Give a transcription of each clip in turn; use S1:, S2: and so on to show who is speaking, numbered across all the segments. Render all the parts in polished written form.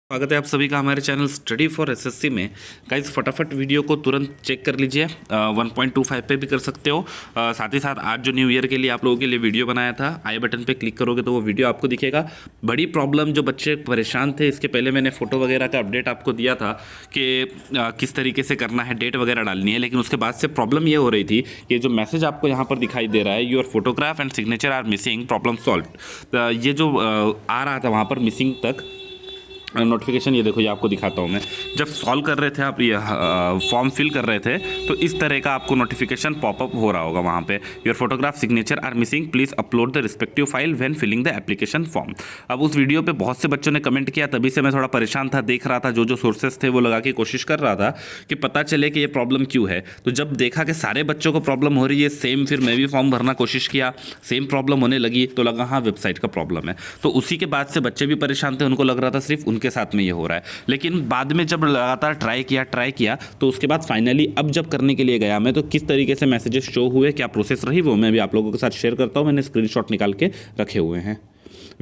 S1: स्वागत है आप सभी का हमारे चैनल स्टडी फॉर एसएससी में। गाइस फटाफट वीडियो को तुरंत चेक कर लीजिए। 1.25 पे भी कर सकते हो। साथ ही साथ आज जो न्यू ईयर के लिए आप लोगों के लिए वीडियो बनाया था, आई बटन पे क्लिक करोगे तो वो वीडियो आपको दिखेगा। बड़ी प्रॉब्लम जो बच्चे परेशान थे, इसके पहले मैंने फ़ोटो वगैरह का अपडेट आपको दिया था कि किस तरीके से करना है, डेट वगैरह डालनी है। लेकिन उसके बाद से प्रॉब्लम ये हो रही थी कि जो मैसेज आपको यहाँ पर दिखाई दे रहा है, your photograph and signature are missing, problem solve, ये जो आ रहा था वहाँ पर मिसिंग तक नोटिफिकेशन, ये देखो, ये आपको दिखाता हूँ मैं। जब सॉल्व कर रहे थे आप, ये फॉर्म फिल कर रहे थे, तो इस तरह का आपको नोटिफिकेशन पॉपअप हो रहा होगा वहाँ पे, your photograph signature are missing, please upload the respective file when filling the application form. अब उस वीडियो पे बहुत से बच्चों ने कमेंट किया, तभी से मैं थोड़ा परेशान था, देख रहा था जो सोर्सेस थे वो लगा के कोशिश कर रहा था कि पता चले कि ये प्रॉब्लम क्यों है। तो जब देखा कि सारे बच्चों को प्रॉब्लम हो रही है सेम, फिर मैं भी फॉर्म भरना कोशिश किया, सेम प्रॉब्लम होने लगी, तो लगा हाँ वेबसाइट का प्रॉब्लम है। तो उसी के बाद से बच्चे भी परेशान थे, उनको लग रहा था सिर्फ उनके साथ में ये हो रहा है। लेकिन बाद में जब लगातार ट्राई किया तो उसके बाद फाइनली अब जब करने के लिए गया मैं, तो किस तरीके से मैसेजेस शो हुए, क्या प्रोसेस रही, वो मैं भी आप लोगों के साथ शेयर करता हूँ। मैंने स्क्रीनशॉट निकाल के रखे हुए हैं।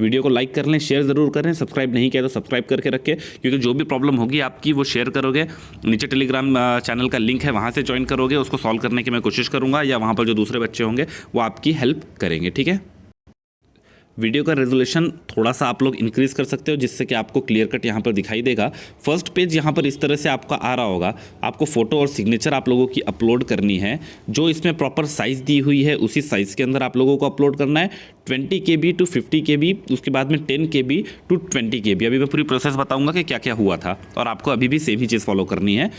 S1: वीडियो को लाइक कर लें, शेयर ज़रूर करें, सब्सक्राइब नहीं किया तो सब्सक्राइब करके रखें, क्योंकि जो भी प्रॉब्लम होगी आपकी वो शेयर करोगे, नीचे टेलीग्राम चैनल का लिंक है, वहाँ से ज्वाइन करोगे, उसको सॉल्व करने की मैं कोशिश करूँगा, या वहाँ पर जो दूसरे बच्चे होंगे वो आपकी हेल्प करेंगे। ठीक है, वीडियो का रेजोल्यूशन थोड़ा सा आप लोग इंक्रीज़ कर सकते हो, जिससे कि आपको क्लियर कट यहाँ पर दिखाई देगा। फर्स्ट पेज यहाँ पर इस तरह से आपका आ रहा होगा। आपको फ़ोटो और सिग्नेचर आप लोगों की अपलोड करनी है। जो इसमें प्रॉपर साइज़ दी हुई है उसी साइज़ के अंदर आप लोगों को अपलोड करना है। 20 KB टू 50 KB, उसके बाद में 10 KB टू 20 KB। अभी मैं पूरी प्रोसेस बताऊंगा कि क्या क्या हुआ था, और आपको अभी भी सेम ही चीज़ फॉलो करनी है।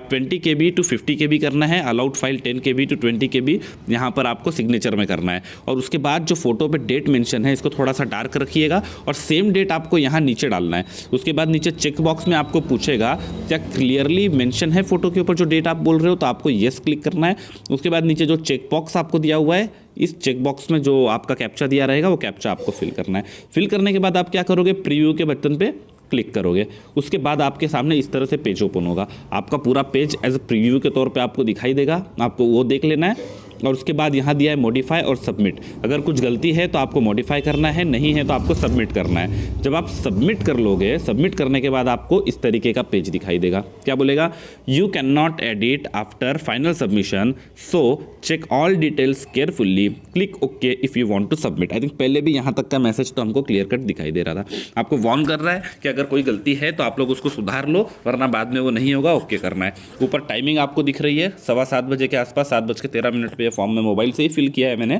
S1: 20 KB टू 50 KB करना है, allowed file 10 KB to 20 KB यहाँ पर आपको सिग्नेचर में करना है। और उसके बाद जो फोटो पे डेट मेंशन है, इसको थोड़ा सा डार्क रखिएगा, और सेम डेट आपको यहाँ नीचे डालना है। उसके बाद नीचे चेक बॉक्स में आपको पूछेगा क्या क्लियरली मेंशन है फोटो के ऊपर जो डेट आप बोल रहे हो, तो आपको येस क्लिक करना है। उसके बाद नीचे जो चेक बॉक्स आपको दिया हुआ है, इस चेक बॉक्स में जो आपका कैप्चा दिया रहेगा वो कैप्चा आपको फिल करना है। फिल करने के बाद आप क्या करोगे, प्रीव्यू के बटन पे क्लिक करोगे। उसके बाद आपके सामने इस तरह से पेज ओपन होगा। आपका पूरा पेज एज अ प्रीव्यू के तौर पे आपको दिखाई देगा, आपको वो देख लेना है। और उसके बाद यहाँ दिया है मॉडिफाई और सबमिट। अगर कुछ गलती है तो आपको मॉडिफाई करना है, नहीं है तो आपको सबमिट करना है। जब आप सबमिट कर लोगे, सबमिट करने के बाद आपको इस तरीके का पेज दिखाई देगा। क्या बोलेगा, you can not edit after final submission, so check all details carefully, click okay if you want to submit. I think पहले भी यहाँ तक का मैसेज तो हमको क्लियर कट दिखाई दे रहा था। आपको वार्न कर रहा है कि अगर कोई गलती है तो आप लोग उसको सुधार लो, वरना बाद में वो नहीं होगा, ओके करना है। ऊपर टाइमिंग आपको दिख रही है 7:15 बजे के आसपास, 7:13 पे फॉर्म में मोबाइल से ही फिल किया है मैंने,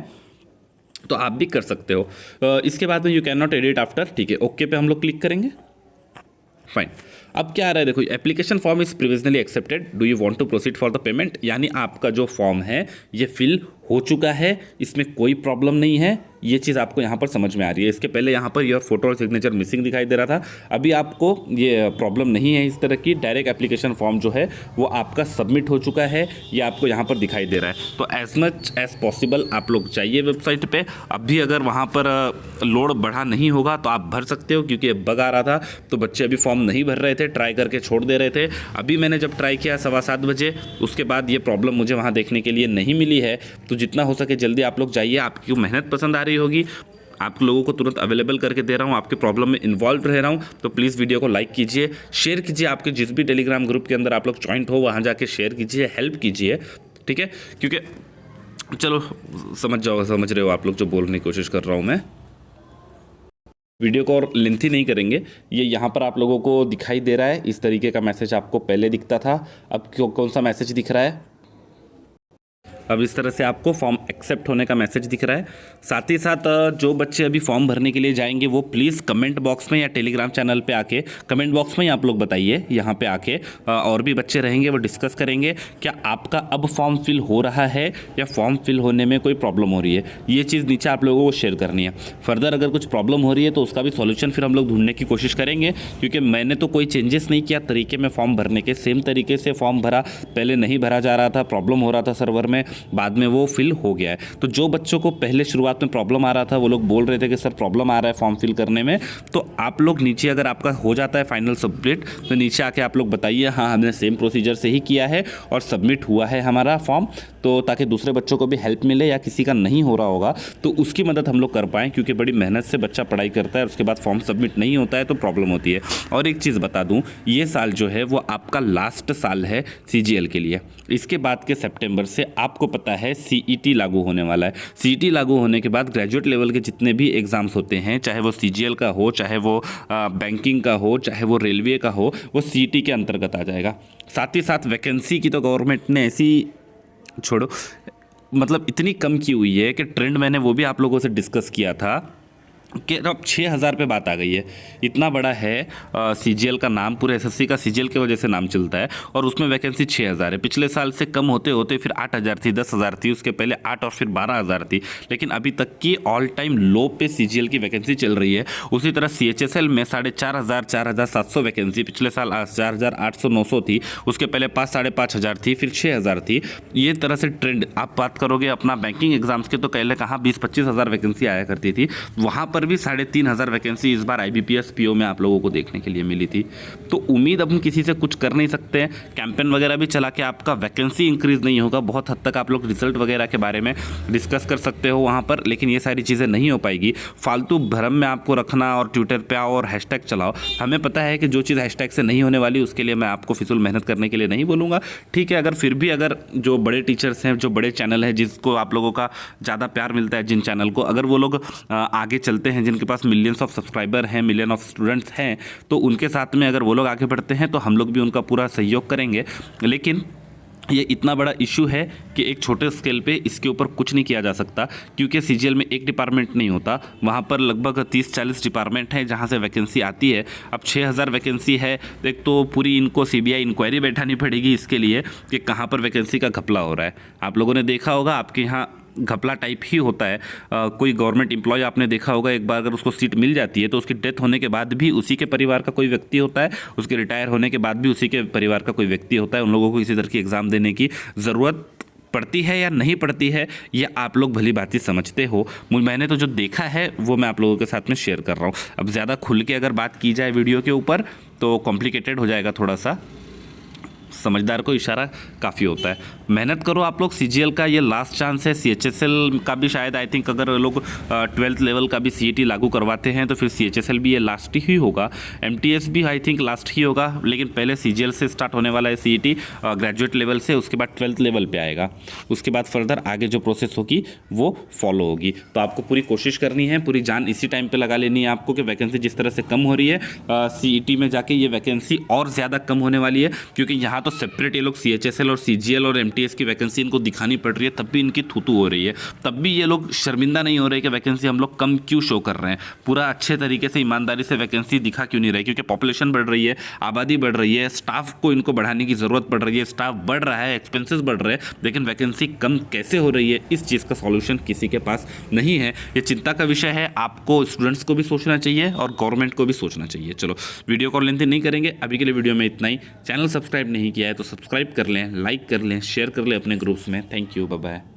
S1: तो आप भी कर सकते हो। इसके बाद में you can not edit after, ठीक है, ओके पे हम लोग क्लिक करेंगे। फाइन। अब क्या आ रहा है, देखो, application form is provisionally accepted, do you want to proceed for the payment. यानी आपका जो फॉर्म है ये फिल हो चुका है, इसमें कोई प्रॉब्लम नहीं है। ये चीज़ आपको यहाँ पर समझ में आ रही है। इसके पहले यहाँ पर योर फोटो और सिग्नेचर मिसिंग दिखाई दे रहा था, अभी आपको ये प्रॉब्लम नहीं है इस तरह की। डायरेक्ट एप्लीकेशन फॉर्म जो है वो आपका सबमिट हो चुका है, ये आपको यहाँ पर दिखाई दे रहा है। तो एज मच एज पॉसिबल आप लोग जाइए वेबसाइट पे। अभी अगर वहाँ पर लोड बढ़ा नहीं होगा तो आप भर सकते हो, क्योंकि बग आ रहा था तो बच्चे अभी फॉर्म नहीं भर रहे थे, ट्राई करके छोड़ दे रहे थे। अभी मैंने जब ट्राई किया 7:15 बजे, उसके बाद ये प्रॉब्लम मुझे वहाँ देखने के लिए नहीं मिली है। तो जितना हो सके जल्दी आप लोग जाइए। आपकी मेहनत पसंद आ रही होगी, आप लोगों को तुरंत अवेलेबल करके दे रहा हूँ, आपके प्रॉब्लम में इन्वॉल्व रह रहा हूँ, तो प्लीज़ वीडियो को लाइक कीजिए, शेयर कीजिए। आपके जिस भी टेलीग्राम ग्रुप के अंदर आप लोग ज्वाइंट हो, वहाँ जाके शेयर कीजिए, हेल्प कीजिए, ठीक है। क्योंकि चलो समझ रहे हो आप लोग जो बोलने की कोशिश कर रहा हूँ मैं। वीडियो को और लेंथी नहीं करेंगे। ये यहाँ पर आप लोगों को दिखाई दे रहा है, इस तरीके का मैसेज आपको पहले दिखता था, अब कौन सा मैसेज दिख रहा है, अब इस तरह से आपको फॉर्म एक्सेप्ट होने का मैसेज दिख रहा है। साथ ही साथ जो बच्चे अभी फॉर्म भरने के लिए जाएंगे वो प्लीज़ कमेंट बॉक्स में या टेलीग्राम चैनल पे आके कमेंट बॉक्स में ही आप लोग बताइए, यहाँ पे आके और भी बच्चे रहेंगे वो डिस्कस करेंगे क्या आपका अब फॉर्म फिल हो रहा है या फॉर्म फिल होने में कोई प्रॉब्लम हो रही है। ये चीज़ नीचे आप लोगों को शेयर करनी है। फर्दर अगर कुछ प्रॉब्लम हो रही है तो उसका भी सॉल्यूशन फिर हम लोग ढूंढने की कोशिश करेंगे, क्योंकि मैंने तो कोई चेंजेस नहीं किया तरीके में फॉर्म भरने के, सेम तरीके से फॉर्म भरा, पहले नहीं भरा जा रहा था, प्रॉब्लम हो रहा था सर्वर में, बाद में वो फिल हो गया है। तो जो बच्चों को पहले शुरुआत में प्रॉब्लम आ रहा था वो लोग बोल रहे थे कि सर प्रॉब्लम आ रहा है फॉर्म फिल करने में, तो आप लोग नीचे अगर आपका हो जाता है फाइनल सबमिट तो नीचे आके आप लोग बताइए हाँ हमने सेम प्रोसीजर से ही किया है और सबमिट हुआ है हमारा फॉर्म, तो ताकि दूसरे बच्चों को भी हेल्प मिले या किसी का नहीं हो रहा होगा तो उसकी मदद हम लोग कर पाएँ, क्योंकि बड़ी मेहनत से बच्चा पढ़ाई करता है, उसके बाद फॉर्म सबमिट नहीं होता है तो प्रॉब्लम होती है। और एक चीज़ बता दूँ, ये साल जो है वो आपका लास्ट साल है CGL के लिए। इसके बाद के सितंबर से आपको पता है CET लागू होने वाला है। CET लागू होने के बाद ग्रेजुएट लेवल के जितने भी एग्ज़ाम्स होते हैं, चाहे वो CGL का हो, चाहे वो बैंकिंग का हो, चाहे वो रेलवे का हो, वो CET के अंतर्गत आ जाएगा। साथ ही साथ वैकेंसी की तो गवर्नमेंट ने ऐसी छोड़ो, मतलब इतनी कम की हुई है कि ट्रेंड मैंने वो भी आप लोगों से डिस्कस किया था कि अब 6000 पे बात आ गई है। इतना बड़ा है CGL का नाम, पूरे SSC का CGL की वजह से नाम चलता है, और उसमें वैकेंसी 6000 है। पिछले साल से कम होते होते फिर 8000 थी, 10000 थी, उसके पहले 8 और फिर 12000 थी, लेकिन अभी तक की ऑल टाइम लो पे CGL की वैकेंसी चल रही है। उसी तरह CHSL में 4500 4700 वैकेंसी, पिछले साल 4800 900 थी, उसके पहले 5 5500 थी, फिर 6000 थी। ये तरह से ट्रेंड आप बात करोगे अपना बैंकिंग एग्जाम्स के तो पहले कहाँ 20-25 हज़ार वैकेंसी आया करती थी, वहाँ पर भी 3500 वैकेंसी इस बार IBPS PO में आप लोगों को देखने के लिए मिली थी। तो उम्मीद अब हम किसी से कुछ कर नहीं सकते हैं। कैंपेन वगैरह भी चला के आपका वैकेंसी इंक्रीज़ नहीं होगा। बहुत हद तक आप लोग रिजल्ट वगैरह के बारे में डिस्कस कर सकते हो वहाँ पर, लेकिन ये सारी चीज़ें नहीं हो पाएगी। फालतू भ्रम में आपको रखना और ट्विटर पे आओ और हैशटैग चलाओ। हमें पता है कि जो चीज़ हैशटैग से नहीं होने वाली उसके लिए मैं आपको फिजूल मेहनत करने के लिए नहीं बोलूँगा, ठीक है। अगर फिर भी अगर जो बड़े टीचर्स हैं, जो बड़े चैनल हैं, जिसको आप लोगों का ज़्यादा प्यार मिलता है, जिन चैनल को, अगर वो लोग आगे चलते हैं, जिनके पास मिलियंस ऑफ सब्सक्राइबर हैं, मिलियन ऑफ स्टूडेंट्स हैं, तो उनके साथ में अगर वो लोग आगे बढ़ते हैं तो हम लोग भी उनका पूरा सहयोग करेंगे। लेकिन ये इतना बड़ा इशू है कि एक छोटे स्केल पे इसके ऊपर कुछ नहीं किया जा सकता, क्योंकि CGL में एक डिपार्टमेंट नहीं होता, वहाँ पर लगभग 30-40 डिपार्टमेंट हैं जहाँ से वैकेंसी आती है। अब 6000 वैकेंसी है, एक तो पूरी इनको CBI इंक्वायरी बैठानी पड़ेगी इसके लिए कि कहाँ पर वैकेंसी का घपला हो रहा है। आप लोगों ने देखा होगा आपके यहाँ घपला टाइप ही होता है। कोई गवर्नमेंट एम्प्लॉय आपने देखा होगा, एक बार अगर उसको सीट मिल जाती है तो उसकी डेथ होने के बाद भी उसी के परिवार का कोई व्यक्ति होता है, उसके रिटायर होने के बाद भी उसी के परिवार का कोई व्यक्ति होता है। उन लोगों को इसी तरह की एग्ज़ाम देने की ज़रूरत पड़ती है या नहीं पड़ती है, ये आप लोग भली भांति समझते हो। मैंने तो जो देखा है वो मैं आप लोगों के साथ में शेयर कर रहा हूँ। अब ज़्यादा खुल के अगर बात की जाए वीडियो के ऊपर तो कॉम्प्लिकेटेड हो जाएगा थोड़ा सा। समझदार को इशारा काफ़ी होता है। मेहनत करो आप लोग। CGL का ये लास्ट चांस है। CHSL का भी शायद आई थिंक अगर लोग 12th लेवल का भी CET लागू करवाते हैं तो फिर CHSL भी ये लास्ट ही होगा। MTS भी आई थिंक लास्ट ही होगा, लेकिन पहले CGL से स्टार्ट होने वाला है CET ग्रेजुएट लेवल से, उसके बाद 12th लेवल पे आएगा, उसके बाद फर्दर आगे जो प्रोसेस होगी वो फॉलो होगी। तो आपको पूरी कोशिश करनी है, पूरी जान इसी टाइम पर लगा लेनी है आपको कि वैकेंसी जिस तरह से कम हो रही है CET में जाके ये वैकेंसी और ज़्यादा कम होने वाली है, क्योंकि यहाँ तो सेपरेट ये लोग CHSL और CGL और MTS की वैकेंसी इनको दिखानी पड़ रही है, तब भी इनकी थूथू हो रही है, तब भी ये लोग शर्मिंदा नहीं हो रहे कि वैकेंसी हम लोग कम क्यों शो कर रहे हैं। पूरा अच्छे तरीके से ईमानदारी से वैकेंसी दिखा क्यों नहीं रहे, क्योंकि पॉपुलेशन बढ़ रही है, आबादी बढ़ रही है, स्टाफ को इनको बढ़ाने की ज़रूरत पड़ रही है, स्टाफ बढ़ रहा है, एक्सपेंसेस बढ़ रहे हैं, लेकिन वैकेंसी कम कैसे हो रही है, इस चीज़ का सॉल्यूशन किसी के पास नहीं है। ये चिंता का विषय है। आपको स्टूडेंट्स को भी सोचना चाहिए और गवर्नमेंट को भी सोचना चाहिए। चलो वीडियो को लेंथी नहीं करेंगे, अभी के लिए वीडियो में इतना ही। चैनल सब्सक्राइब नहीं किया है तो सब्सक्राइब कर लें, लाइक कर लें, शेयर कर लें अपने ग्रुप्स में। Thank you, bye bye.